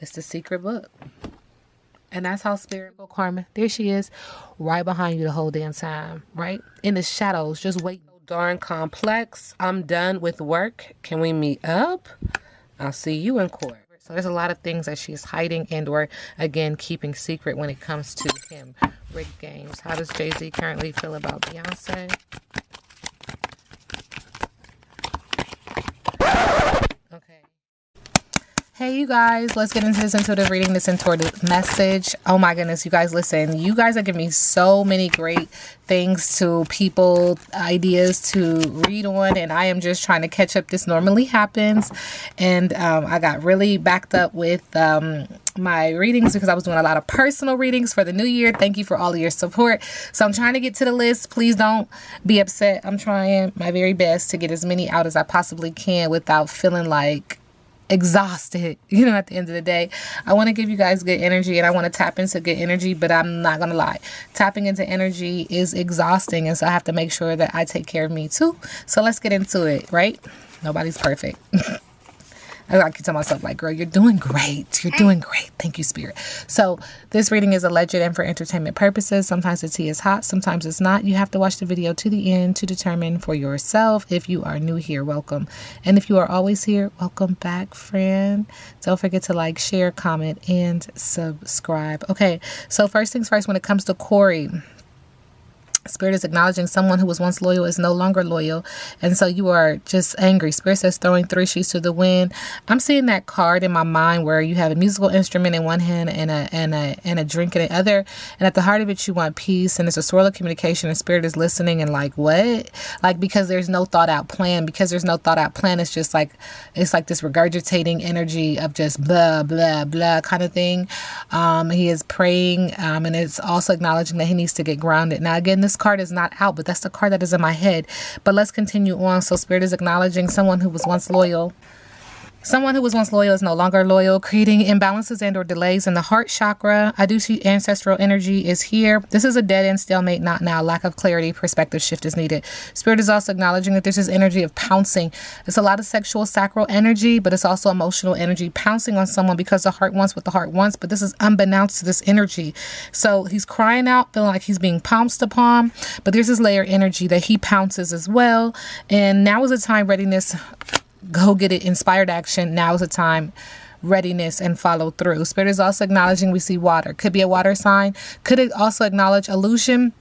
It's the secret book. And that's how Spirit will karma. There she is, right behind you the whole damn time, right? In the shadows, just wait. Darn complex. I'm done with work. Can we meet up? I'll see you in court. So there's a lot of things that she's hiding and or, again, keeping secret when it comes to him. Rigged games. How does Jay-Z currently feel about Beyonce? Okay. Hey, you guys, let's get into this intuitive reading, this intuitive message. Oh my goodness, you guys, listen, you guys are giving me so many great things to people, ideas to read on, and I am just trying to catch up. This normally happens, and I got really backed up with my readings because I was doing a lot of personal readings for the new year. Thank you for all of your support. So I'm trying to get to the list. Please don't be upset. I'm trying my very best to get as many out as I possibly can without feeling like exhausted, you know, at the end of the day. I want to give you guys good energy and I want to tap into good energy, but I'm not going to lie. Tapping into energy is exhausting, and so I have to make sure that I take care of me too. So let's get into it, right? Nobody's perfect. I keep telling myself, like, girl, you're doing great. You're doing great. Thank you, Spirit. So this reading is alleged and for entertainment purposes. Sometimes the tea is hot. Sometimes it's not. You have to watch the video to the end to determine for yourself. If you are new here, welcome. And if you are always here, welcome back, friend. Don't forget to like, share, comment, and subscribe. Okay, so first things first, when it comes to Corey, Spirit is acknowledging someone who was once loyal is no longer loyal, and so you are just angry. Spirit says throwing 3 sheets to the wind. I'm seeing that card in my mind where you have a musical instrument in one hand and a drink in the other, and at the heart of it you want peace, and it's a swirl of communication, and Spirit is listening and like, what? Like, because there's no thought out plan. Because there's no thought out plan, it's just like, it's like this regurgitating energy of just blah blah blah kind of thing. He is praying, and it's also acknowledging that he needs to get grounded. Now again, this card is not out, but that's the card that is in my head. But let's continue on. So Spirit is acknowledging someone who was once loyal. Someone who was once loyal is no longer loyal, creating imbalances and or delays in the heart chakra. I do see ancestral energy is here. This is a dead end, stalemate, not now. Lack of clarity, perspective shift is needed. Spirit is also acknowledging that this is energy of pouncing. It's a lot of sexual sacral energy, but it's also emotional energy, pouncing on someone because the heart wants what the heart wants, but this is unbeknownst to this energy. So he's crying out, feeling like he's being pounced upon, but there's this layer energy that he pounces as well. And now is the time, readiness, go get it, inspired action. Now is the time, readiness, and follow through. Spirit is also acknowledging we see water. Could be a water sign. Could it also acknowledge illusions,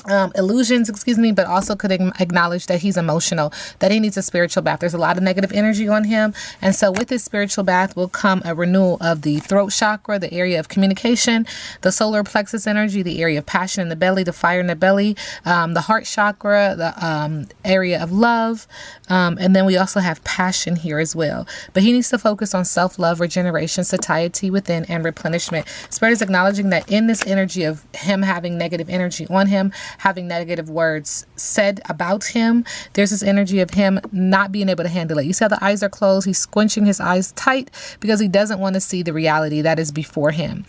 but also could acknowledge that he's emotional, that he needs a spiritual bath. There's a lot of negative energy on him, and so with this spiritual bath will come a renewal of the throat chakra, the area of communication, the solar plexus energy, the area of passion in the belly, the fire in the belly, the heart chakra, the area of love, and then we also have passion here as well. But he needs to focus on self-love, regeneration, satiety within, and replenishment. Spirit is acknowledging that in this energy of him having negative energy on him, having negative words said about him, there's this energy of him not being able to handle it. You see how the eyes are closed? He's squinching his eyes tight because he doesn't want to see the reality that is before him.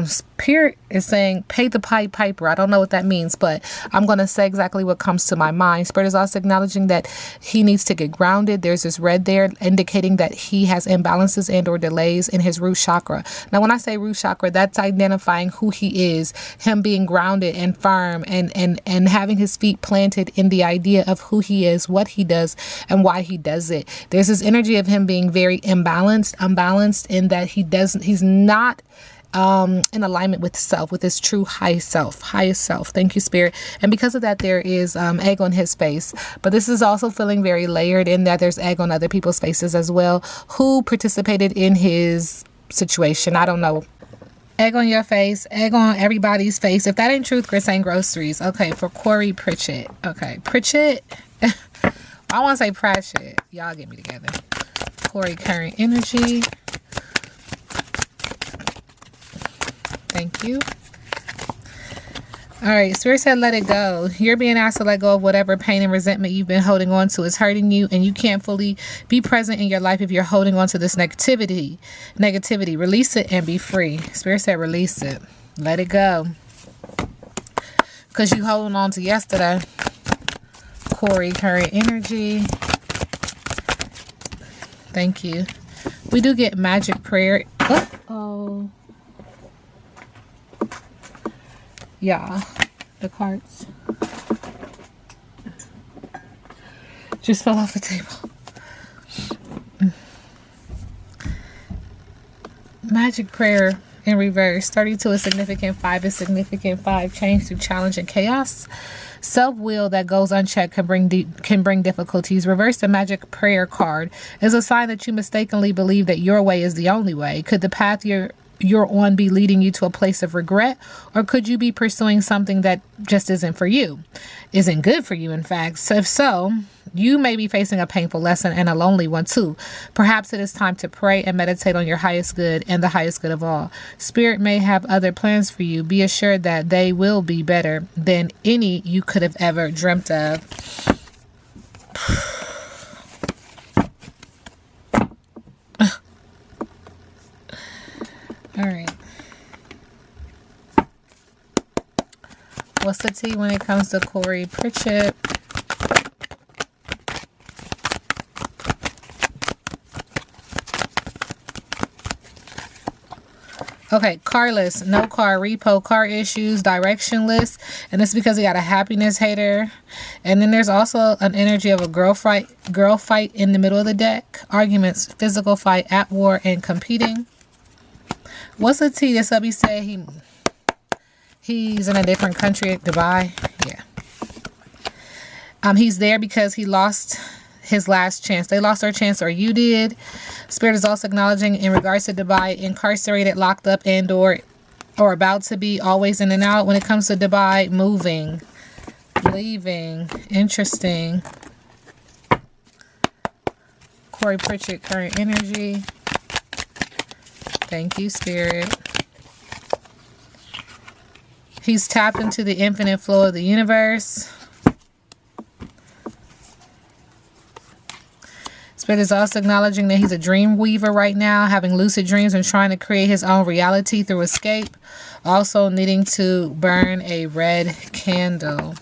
Spirit is saying, pay the piper. I don't know what that means, but I'm going to say exactly what comes to my mind. Spirit is also acknowledging that he needs to get grounded. There's this red there indicating that he has imbalances and or delays in his root chakra. Now, when I say root chakra, that's identifying who he is, him being grounded and firm and having his feet planted in the idea of who he is, what he does, and why he does it. There's this energy of him being very unbalanced in that he's not in alignment with self, with his true highest self. Thank you, Spirit. And because of that, there is egg on his face. But this is also feeling very layered in that there's egg on other people's faces as well who participated in his situation. I don't know. Egg on your face, egg on everybody's face. If that ain't truth, Chris ain't groceries. Okay, for Corey Pritchett. Okay, Pritchett. I want to say Pritchett. Y'all get me together. Corey current energy. Thank you. All right, Spirit said let it go. You're being asked to let go of whatever pain and resentment you've been holding on to. Is hurting you, and you can't fully be present in your life if you're holding on to this negativity. Release it and be free. Spirit said release it. Let it go. Because you holding on to yesterday. Corey, current energy. Thank you. We do get magic prayer. Uh-oh. Yeah, the cards just fell off the table. Magic prayer in reverse. 32 is significant. 5 is significant. 5 change through challenge and chaos. Self-will that goes unchecked can bring difficulties. Reverse the magic prayer card is a sign that you mistakenly believe that your way is the only way. Could the path you're on be leading you to a place of regret, or could you be pursuing something that just isn't for you, isn't good for you, in fact? So if so, you may be facing a painful lesson and a lonely one too. Perhaps it is time to pray and meditate on your highest good and the highest good of all. Spirit may have other plans for you. Be assured that they will be better than any you could have ever dreamt of. All right. What's the tea when it comes to Corey Pritchett? Okay, carless, no car, repo, car issues, directionless. And it's because he got a happiness hater. And then there's also an energy of a girl fight in the middle of the deck. Arguments, physical fight, at war, and competing. What's the tea? This hubby said he's in a different country, Dubai. Yeah. He's there because he lost his last chance. They lost their chance, or you did. Spirit is also acknowledging in regards to Dubai, incarcerated, locked up, and or about to be, always in and out. When it comes to Dubai, moving, leaving. Interesting. Corey Pritchett, current energy. Thank you, Spirit. He's tapped into the infinite flow of the universe. Spirit is also acknowledging that he's a dream weaver right now, having lucid dreams and trying to create his own reality through escape. Also needing to burn a red candle.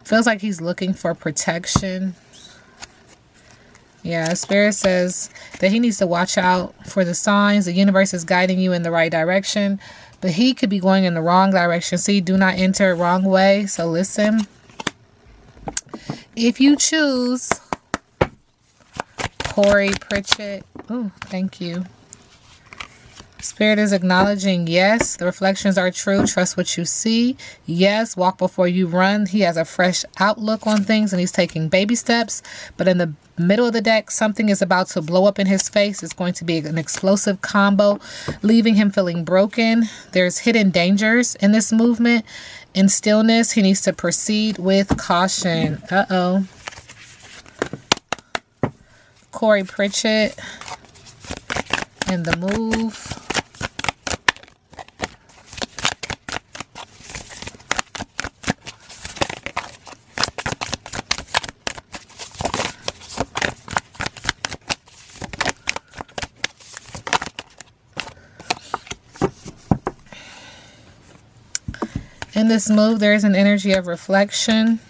Feels like he's looking for protection. Yeah, Spirit says that he needs to watch out for the signs. The universe is guiding you in the right direction, but he could be going in the wrong direction. See, do not enter wrong way. So listen. If you choose Corey Pritchett. Oh, thank you. Spirit is acknowledging, yes, the reflections are true. Trust what you see. Yes, walk before you run. He has a fresh outlook on things and he's taking baby steps. But in the middle of the deck, something is about to blow up in his face. It's going to be an explosive combo, leaving him feeling broken. There's hidden dangers in this movement. In stillness, he needs to proceed with caution. Uh-oh. Corey Pritchett and the move. In this move, there is an energy of reflection.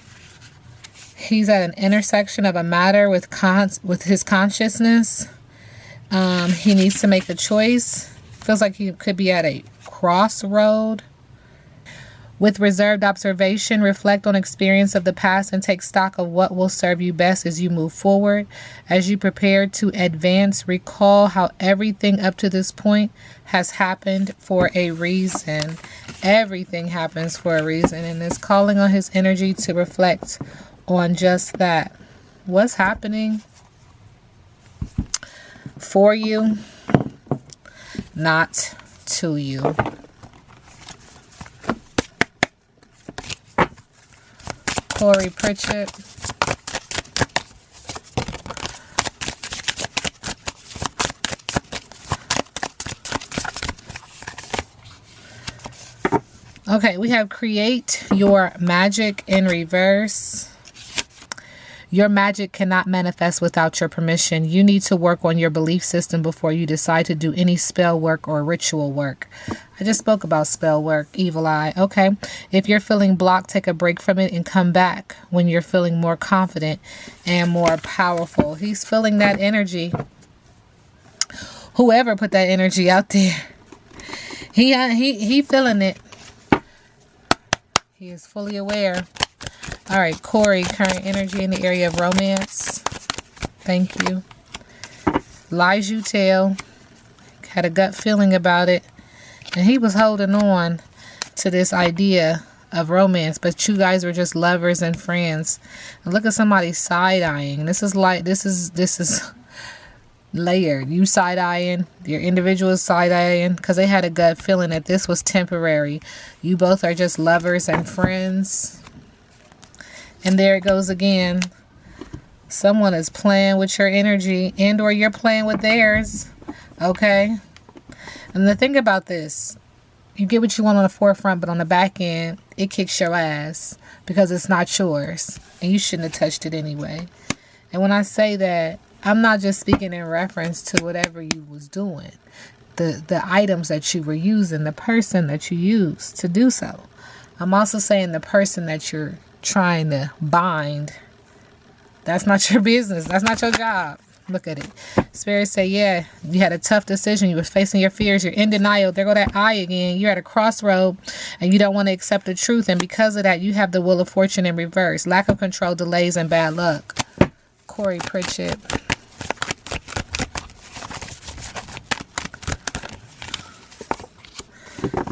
He's at an intersection of a matter with his consciousness. He needs to make a choice. Feels like he could be at a crossroad. With reserved observation, reflect on experience of the past and take stock of what will serve you best as you move forward. As you prepare to advance, recall how everything up to this point has happened for a reason. Everything happens for a reason, and it's calling on his energy to reflect on just that. What's happening for you, not to you. Corey Pritchett. Okay, we have create your magic in reverse. Your magic cannot manifest without your permission. You need to work on your belief system before you decide to do any spell work or ritual work. I just spoke about spell work, evil eye. Okay. If you're feeling blocked, take a break from it and come back when you're feeling more confident and more powerful. He's feeling that energy. Whoever put that energy out there, he feeling it. He is fully aware. All right, Corey, current energy in the area of romance. Thank you. Lies you tell. Had a gut feeling about it. And he was holding on to this idea of romance. But you guys were just lovers and friends. And look at somebody side-eyeing. This is layered. You side-eyeing. Your individual is side-eyeing. Because they had a gut feeling that this was temporary. You both are just lovers and friends. And there it goes again. Someone is playing with your energy and or you're playing with theirs. Okay? And the thing about this, you get what you want on the forefront, but on the back end, it kicks your ass because it's not yours. And you shouldn't have touched it anyway. And when I say that, I'm not just speaking in reference to whatever you was doing. The items that you were using, the person that you used to do so. I'm also saying the person that you're trying to bind. That's not your business. That's not your job. Look at it. Spirit say, yeah, you had a tough decision. You were facing your fears. You're in denial. There go that eye again. You're at a crossroad and you don't want to accept the truth. And because of that, you have the wheel of fortune in reverse. Lack of control, delays, and bad luck. Corey Pritchett.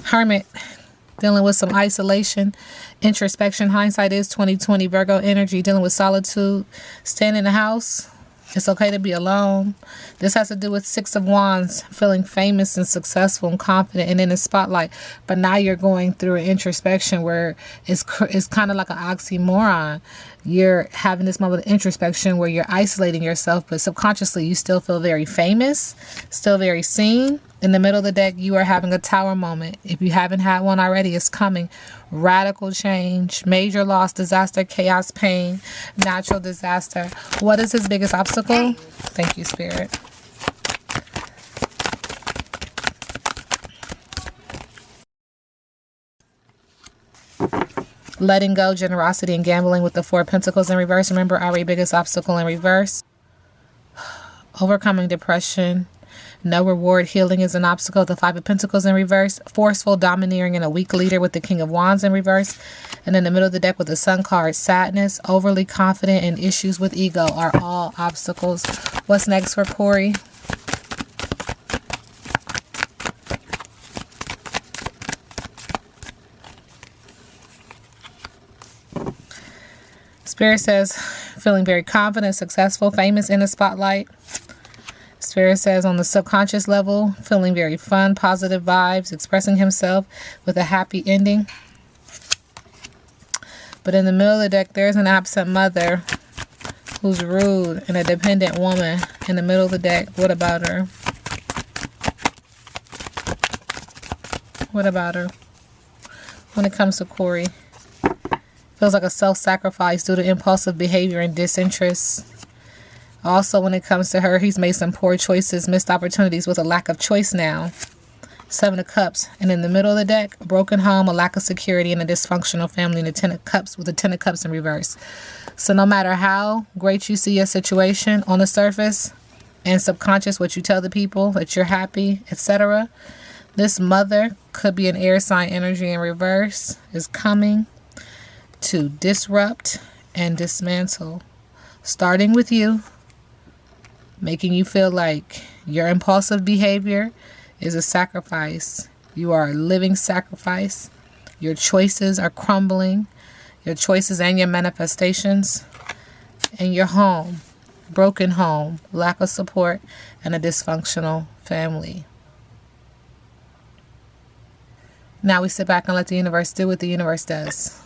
Hermit. Dealing with some isolation, introspection. Hindsight is 2020. Virgo energy. Dealing with solitude. Staying in the house. It's okay to be alone. This has to do with Six of Wands. Feeling famous and successful and confident and in the spotlight. But now you're going through an introspection where it's kind of like an oxymoron. You're having this moment of introspection where you're isolating yourself. But subconsciously you still feel very famous. Still very seen. In the middle of the deck, you are having a tower moment. If you haven't had one already, it's coming. Radical change, major loss, disaster, chaos, pain, natural disaster. What is his biggest obstacle? Thank you, Spirit. Letting go, generosity, and gambling with the Four of Pentacles in reverse. Remember, our biggest obstacle in reverse. Overcoming depression. No reward, healing is an obstacle. The Five of Pentacles in reverse. Forceful, domineering, and a weak leader with the King of Wands in reverse. And in the middle of the deck with the Sun card, sadness, overly confident, and issues with ego are all obstacles. What's next for Corey? Spirit says, feeling very confident, successful, famous, in the spotlight. Spirit says on the subconscious level, feeling very fun, positive vibes, expressing himself with a happy ending. But in the middle of the deck, there's an absent mother who's rude and a dependent woman in the middle of the deck. What about her? What about her? When it comes to Corey, feels like a self-sacrifice due to impulsive behavior and disinterest. Also, when it comes to her, he's made some poor choices, missed opportunities with a lack of choice now. Seven of Cups. And in the middle of the deck, a broken home, a lack of security, and a dysfunctional family, and a Ten of Cups with a Ten of Cups in reverse. So no matter how great you see your situation on the surface and subconscious, what you tell the people, that you're happy, etc., this mother could be an air sign energy in reverse, is coming to disrupt and dismantle. Starting with you. Making you feel like your impulsive behavior is a sacrifice. You are a living sacrifice. Your choices are crumbling. Your choices and your manifestations. And your home. Broken home. Lack of support. And a dysfunctional family. Now we sit back and let the universe do what the universe does.